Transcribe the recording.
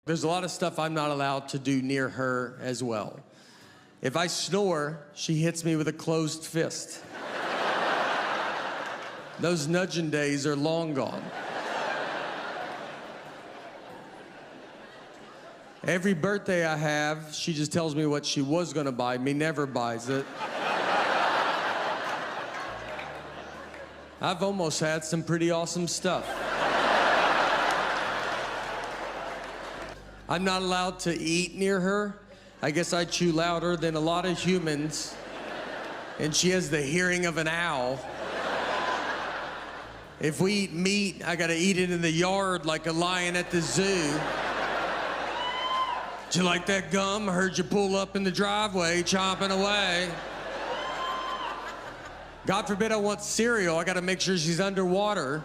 There's a lot of stuff I'm not allowed to do near her as well. If I snore, she hits me with a closed fist. Those nudging days are long gone. Every birthday I have, she just tells me what she was gonna buy me, never buys it. I've almost had some pretty awesome stuff. I'm not allowed to eat near her. I guess I chew louder than a lot of humans, and she has the hearing of an owl. If we eat meat, I gotta eat it in the yard like a lion at the zoo. Do you like that gum? I heard you pull up in the driveway, chomping away. God forbid I want cereal. I gotta make sure she's underwater.